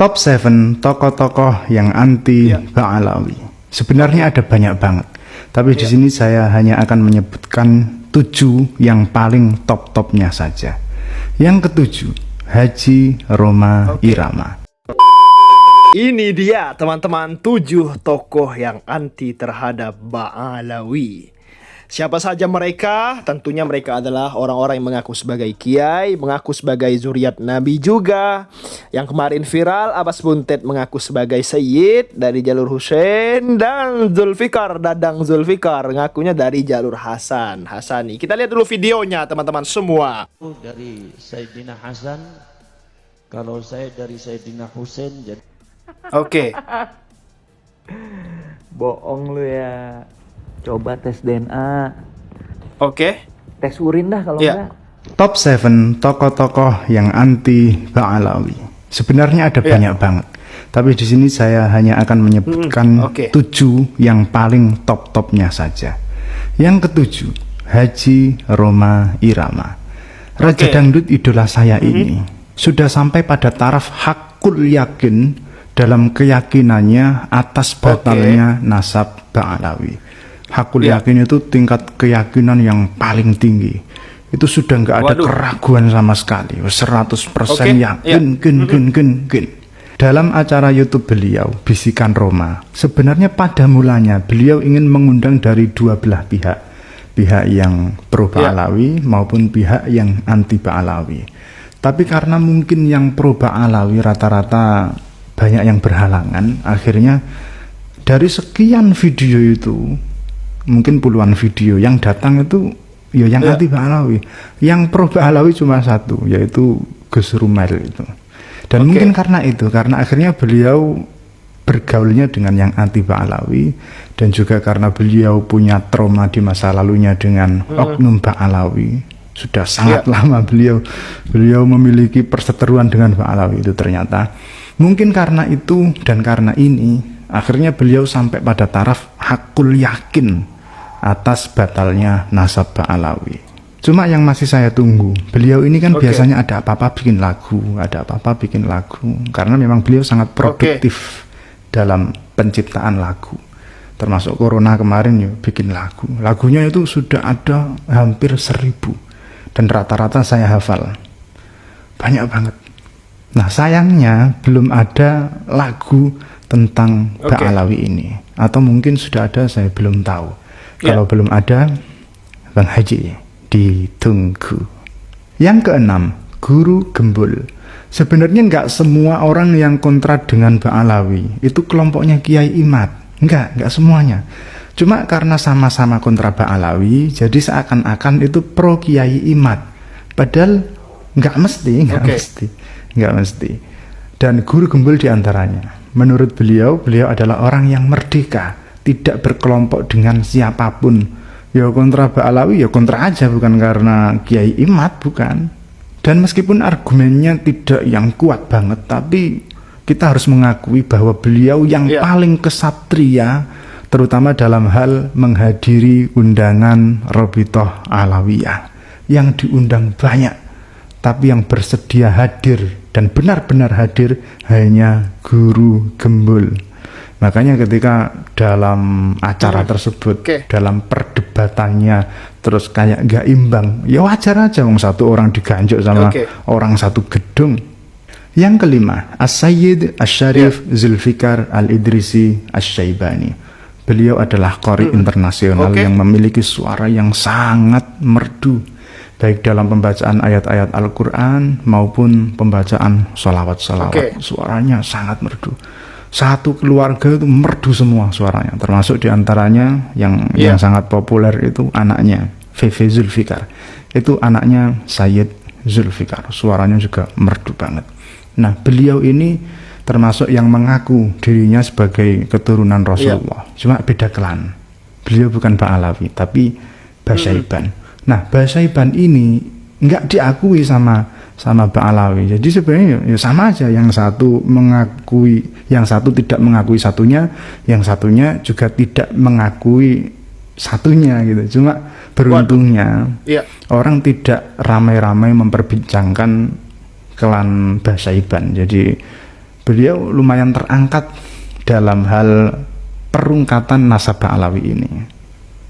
Top 7 tokoh-tokoh yang anti Ba'alawi. Sebenarnya ada banyak banget, tapi di sini saya hanya akan menyebutkan 7 yang paling top-topnya saja. Yang ketujuh, Haji Rhoma Irama. Ini dia teman-teman 7 tokoh yang anti terhadap Ba'alawi. Siapa saja mereka? Tentunya mereka adalah orang-orang yang mengaku sebagai kiai, mengaku sebagai zuriat Nabi juga. Yang kemarin viral, Abbas Buntet mengaku sebagai Sayyid dari jalur Husain, dan Zulfikar, Dadang Zulfikar, ngakunya dari jalur Hasani. Kita lihat dulu videonya teman-teman semua. Dari Sayyidina Hasan, kalau saya dari Sayyidina Husain jadi. Oke. Bohong lu ya. Coba tes DNA. Oke. Tes urin dah kalau enggak. Top 7 tokoh-tokoh yang anti Ba'alawi. Sebenarnya ada banyak banget, tapi di sini saya hanya akan menyebutkan 7 yang paling top-topnya saja. Yang ketujuh, Haji Rhoma Irama. Raja dangdut idola saya ini sudah sampai pada taraf hakul yakin dalam keyakinannya atas batalnya nasab Ba'alawi. Hakul yakin itu tingkat keyakinan yang paling tinggi. Itu sudah nggak ada keraguan sama sekali. 100% yakin, gen. Dalam acara YouTube beliau, Bisikan Roma, sebenarnya pada mulanya beliau ingin mengundang dari dua belah pihak. Pihak yang pro Ba'alawi maupun pihak yang anti Ba'alawi. Tapi karena mungkin yang pro Ba'alawi rata-rata banyak yang berhalangan, akhirnya dari sekian video itu, mungkin puluhan video yang datang itu ya yang anti Ba'alawi. Yang pro Ba'alawi cuma satu, yaitu Gus Rumel itu. Dan mungkin karena itu, karena akhirnya beliau bergaulnya dengan yang anti Ba'alawi, dan juga karena beliau punya trauma di masa lalunya dengan oknum Ba'alawi. Sudah sangat lama beliau memiliki perseteruan dengan Ba'alawi itu ternyata. Mungkin karena itu dan karena ini, akhirnya beliau sampai pada taraf hakul yakin atas batalnya nasab Ba'alawi. Cuma yang masih saya tunggu, beliau ini kan biasanya ada apa-apa bikin lagu, karena memang beliau sangat produktif dalam penciptaan lagu. Termasuk Corona kemarin ya bikin lagu. Lagunya itu sudah ada hampir 1000 dan rata-rata saya hafal. Banyak banget. Nah, sayangnya belum ada lagu tentang Ba'alawi ini, atau mungkin sudah ada, saya belum tahu. Kalau belum ada, Bang Haji ditunggu. Yang keenam, Guru Gembul. Sebenarnya nggak semua orang yang kontra dengan Ba'alawi itu kelompoknya Kiai Imad. Nggak semuanya. Cuma karena sama-sama kontra Ba'alawi, jadi seakan-akan itu pro Kiai Imad. Padahal nggak mesti. Dan Guru Gembul diantaranya. Menurut beliau adalah orang yang merdeka, tidak berkelompok dengan siapapun. Ya kontra Ba'alawi, ya kontra aja, bukan karena Kiai Imad, bukan. Dan meskipun argumennya tidak yang kuat banget, tapi kita harus mengakui bahwa beliau yang paling kesatria, terutama dalam hal menghadiri undangan Robitoh Alawiyah. Yang diundang banyak, tapi yang bersedia hadir dan benar-benar hadir hanya Guru Gembul. Makanya ketika dalam acara tersebut, dalam perdebatannya, terus kayak gak imbang, ya wajar aja, satu orang diganjuk sama orang satu gedung. Yang kelima, As-Sayyid Asy-Syarif Zulfikar Al-Idrisi Asy-Syaibani. Beliau adalah qori internasional yang memiliki suara yang sangat merdu, baik dalam pembacaan ayat-ayat Al-Quran maupun pembacaan sholawat-sholawat. Suaranya sangat merdu. Satu keluarga itu merdu semua suaranya, termasuk diantaranya yang sangat populer itu anaknya, Feve Zulfikar. Itu anaknya Sayyid Zulfikar, suaranya juga merdu banget. Nah, beliau ini termasuk yang mengaku dirinya sebagai keturunan Rasulullah, cuma beda klan. Beliau bukan Ba'alawi, tapi Basyaiban. Nah, Basyaiban ini nggak diakui sama Ba'alawi. Jadi sebenarnya ya sama aja, yang satu mengakui, yang satu tidak mengakui satunya, yang satunya juga tidak mengakui satunya gitu. Cuma beruntungnya orang tidak ramai-ramai memperbincangkan klan Basyaiban. Jadi Beliau lumayan terangkat dalam hal perungkatan nasab Ba'alawi ini.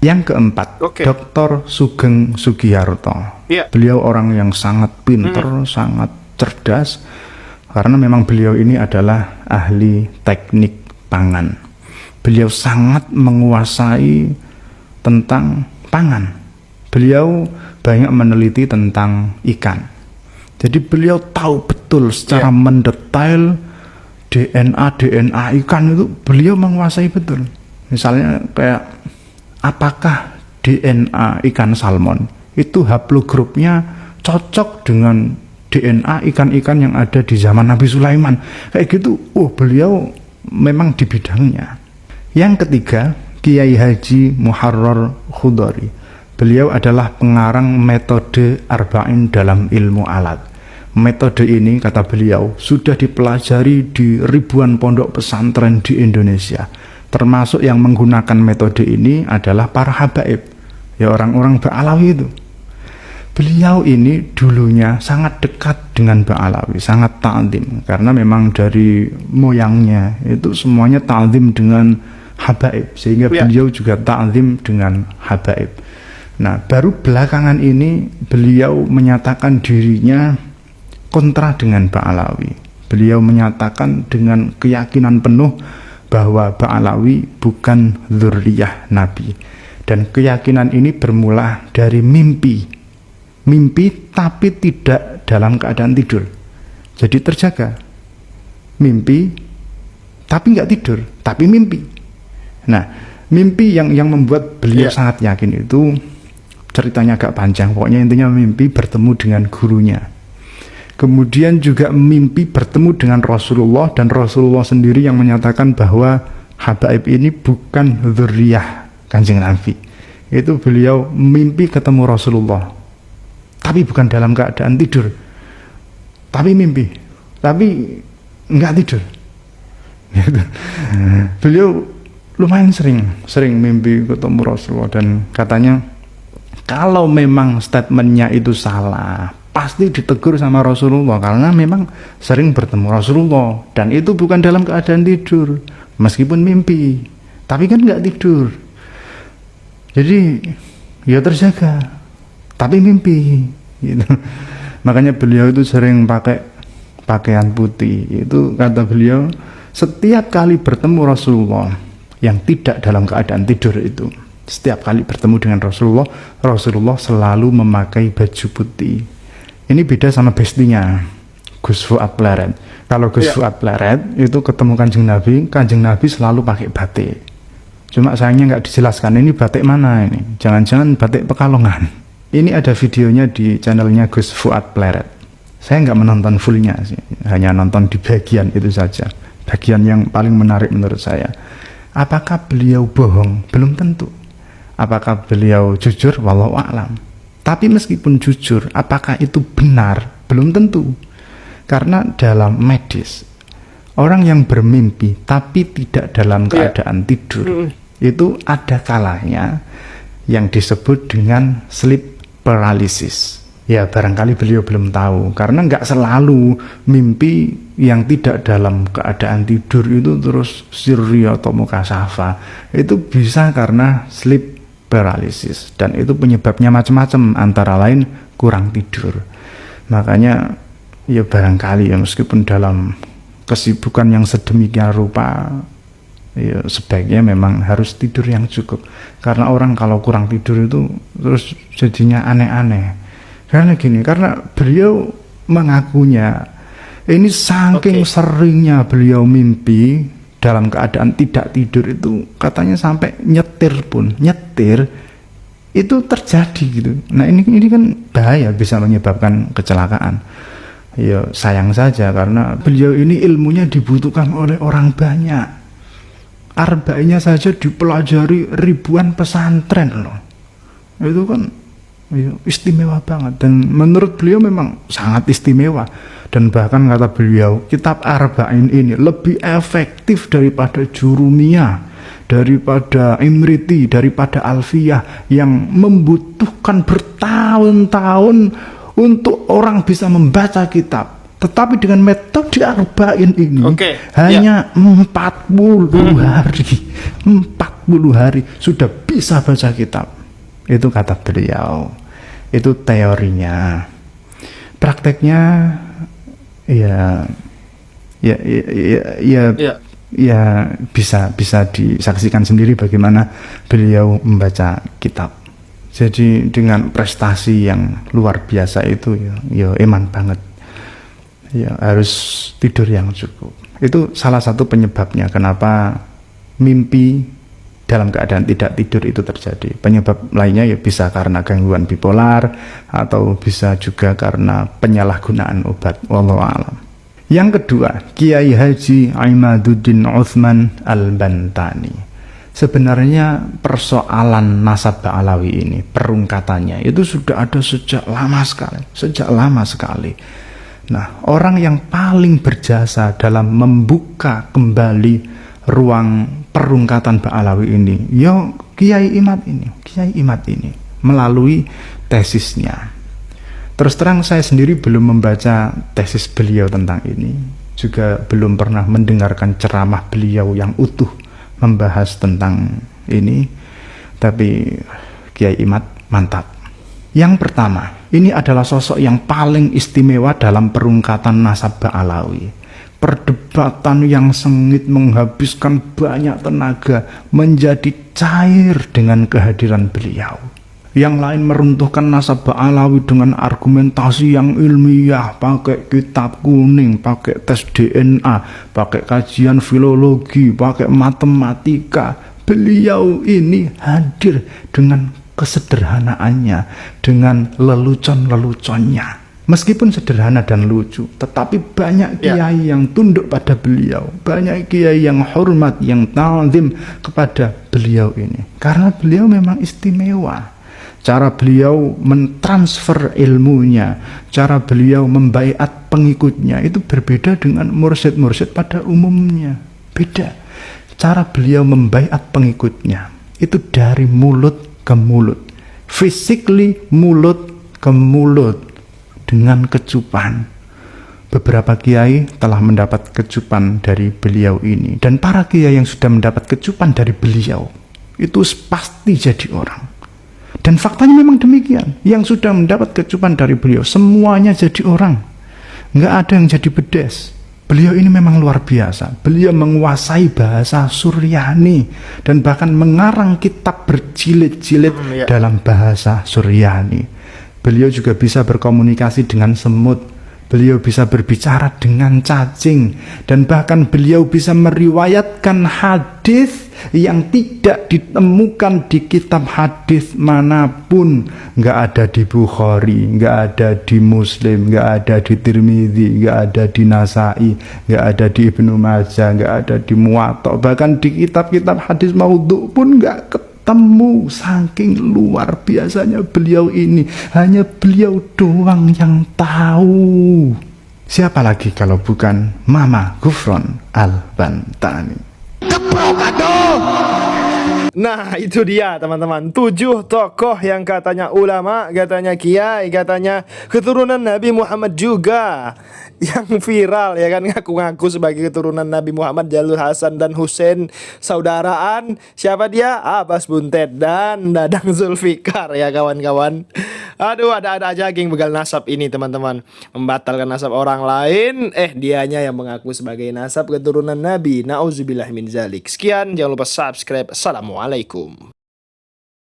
Yang keempat, Dr. Sugeng Sugiharto. Beliau orang yang sangat pinter, sangat cerdas, karena memang beliau ini adalah ahli teknik pangan. Beliau sangat menguasai tentang pangan. Beliau banyak meneliti tentang ikan. Jadi beliau tahu betul secara mendetail DNA ikan itu beliau menguasai betul. Misalnya kayak apakah DNA ikan salmon itu haplogrupnya cocok dengan DNA ikan-ikan yang ada di zaman Nabi Sulaiman, kayak gitu. Beliau memang di bidangnya. Yang ketiga, Kiai Haji Muharrar Khudari. Beliau adalah pengarang metode arba'in dalam ilmu alat. Metode ini, kata beliau, sudah dipelajari di ribuan pondok pesantren di Indonesia. Termasuk yang menggunakan metode ini adalah para habaib, ya orang-orang Ba'alawi itu. Beliau ini dulunya sangat dekat dengan Ba'alawi, sangat ta'zim, karena memang dari moyangnya itu semuanya ta'zim dengan habaib, sehingga beliau juga ta'zim dengan habaib. Nah, baru belakangan ini beliau menyatakan dirinya kontra dengan Ba'alawi. Beliau menyatakan dengan keyakinan penuh bahwa Ba'alawi bukan dzurriyyah Nabi. Dan keyakinan ini bermula dari mimpi tapi tidak dalam keadaan tidur. Jadi terjaga, mimpi tapi nggak tidur, tapi mimpi. Nah, mimpi yang membuat beliau sangat yakin itu ceritanya agak panjang. Pokoknya intinya mimpi bertemu dengan gurunya. Kemudian juga mimpi bertemu dengan Rasulullah, dan Rasulullah sendiri yang menyatakan bahwa habaib ini bukan dzurriyyah Kanjeng Nabi. Itu beliau mimpi ketemu Rasulullah, tapi bukan dalam keadaan tidur, tapi mimpi, tapi enggak tidur. Beliau lumayan sering mimpi ketemu Rasulullah, dan katanya kalau memang statementnya itu salah, pasti ditegur sama Rasulullah, karena memang sering bertemu Rasulullah dan itu bukan dalam keadaan tidur, meskipun mimpi, tapi kan nggak tidur. Jadi ya terjaga, tapi mimpi gitu. Makanya beliau itu sering pakai pakaian putih. Itu kata beliau, setiap kali bertemu Rasulullah yang tidak dalam keadaan tidur itu, setiap kali bertemu dengan Rasulullah, Rasulullah selalu memakai baju putih. Ini beda sama bestinya Gus Fuad Pleret. Kalau Gus Fuad Pleret itu ketemu Kanjeng Nabi selalu pakai batik. Cuma sayangnya nggak dijelaskan ini batik mana ini. Jangan-jangan batik Pekalongan. Ini ada videonya di channelnya Gus Fuad Pleret. Saya nggak menonton fullnya sih, hanya nonton di bagian itu saja. Bagian yang paling menarik menurut saya. Apakah beliau bohong? Belum tentu. Apakah beliau jujur? Wallahu a'lam. Tapi meskipun jujur, apakah itu benar? Belum tentu. Karena dalam medis, orang yang bermimpi tapi tidak dalam keadaan tidur, itu ada kalanya yang disebut dengan sleep paralysis. Ya barangkali beliau belum tahu, karena nggak selalu mimpi yang tidak dalam keadaan tidur itu terus sirri atau mukasafa. Itu bisa karena sleep paralysis, dan itu penyebabnya macam-macam, antara lain kurang tidur. Makanya ya barangkali ya meskipun dalam kesibukan yang sedemikian rupa, ya sebaiknya memang harus tidur yang cukup. Karena orang kalau kurang tidur itu terus jadinya aneh-aneh. Karena beliau mengakunya ini saking seringnya beliau mimpi dalam keadaan tidak tidur itu, katanya sampai nyetir itu terjadi gitu. Nah ini kan bahaya, bisa menyebabkan kecelakaan. Ya sayang saja, karena beliau ini ilmunya dibutuhkan oleh orang banyak. Arba'innya saja dipelajari ribuan pesantren loh. Itu kan istimewa banget, dan menurut beliau memang sangat istimewa. Dan bahkan kata beliau, kitab Arba'in ini lebih efektif daripada Jurumiyah, daripada Imriti, daripada Alfiyah, yang membutuhkan bertahun-tahun untuk orang bisa membaca kitab. Tetapi dengan metode arba'in ini Oke, hanya 40 hari. 40 hari sudah bisa baca kitab. Itu kata beliau. Itu teorinya. Prakteknya ya bisa disaksikan sendiri bagaimana beliau membaca kitab. Jadi dengan prestasi yang luar biasa itu ya eman banget. Ya harus tidur yang cukup. Itu salah satu penyebabnya kenapa mimpi dalam keadaan tidak tidur itu terjadi. Penyebab lainnya ya bisa karena gangguan bipolar atau bisa juga karena penyalahgunaan obat. Wallahu a'lam. Yang kedua, Kiai Haji Imaduddin Utsman Al-Bantani. Sebenarnya persoalan nasab Ba'alawi ini, perungkatannya itu sudah ada sejak lama sekali. Nah, orang yang paling berjasa dalam membuka kembali ruang perungkatan Ba'alawi ini, ya Kiai Imad ini melalui tesisnya. Terus terang saya sendiri belum membaca tesis beliau tentang ini, juga belum pernah mendengarkan ceramah beliau yang utuh membahas tentang ini, tapi Kiai Imad mantap. Yang pertama, ini adalah sosok yang paling istimewa dalam perungkatan nasab Ba'alawi. Perdebatan yang sengit menghabiskan banyak tenaga menjadi cair dengan kehadiran beliau. Yang lain meruntuhkan nasab Ba'alawi dengan argumentasi yang ilmiah, pakai kitab kuning, pakai tes DNA, pakai kajian filologi, pakai matematika. Beliau ini hadir dengan kesederhanaannya, dengan lelucon-leluconnya. Meskipun sederhana dan lucu, tetapi banyak kiai yang tunduk pada beliau, banyak kiai yang hormat, yang ta'zim kepada beliau ini. Karena beliau memang istimewa. Cara beliau mentransfer ilmunya, cara beliau membaiat pengikutnya itu berbeda dengan mursyid-mursyid pada umumnya. Beda. Cara beliau membaiat pengikutnya itu dari mulut ke mulut. Physically mulut ke mulut dengan kecupan. Beberapa kiai telah mendapat kecupan dari beliau ini, dan para kiai yang sudah mendapat kecupan dari beliau itu pasti jadi orang. Dan faktanya memang demikian. Yang sudah mendapat kecupan dari beliau semuanya jadi orang. Nggak ada yang jadi bedes. Beliau ini memang luar biasa. Beliau menguasai bahasa Suryani dan bahkan mengarang kitab berjilid-jilid dalam bahasa Suryani. Beliau juga bisa berkomunikasi dengan semut. Beliau bisa berbicara dengan cacing. Dan bahkan beliau bisa meriwayatkan hadis yang tidak ditemukan di kitab hadis manapun. Nggak ada di Bukhari, nggak ada di Muslim, nggak ada di Tirmidzi, nggak ada di Nasai, nggak ada di Ibnu Majah, nggak ada di Muwatta. Bahkan di kitab-kitab hadis maudhu pun nggak ketemu. Saking luar biasanya beliau ini. Hanya beliau doang yang tahu. Siapa lagi kalau bukan Mama Ghufron Al-Bantani. Nah, itu dia teman-teman, 7 tokoh yang katanya ulama, katanya kiai, katanya keturunan Nabi Muhammad juga, yang viral ya kan, ngaku-ngaku sebagai keturunan Nabi Muhammad, jalur Hasan dan Husain saudaraan. Siapa dia? Abbas Buntet dan Dadang Zulfikar ya kawan-kawan. Aduh, ada-ada aja geng begal nasab ini teman-teman, membatalkan nasab orang lain, dianya yang mengaku sebagai nasab keturunan Nabi. Nauzubillah min zalik. Sekian, jangan lupa subscribe. Assalamualaikum.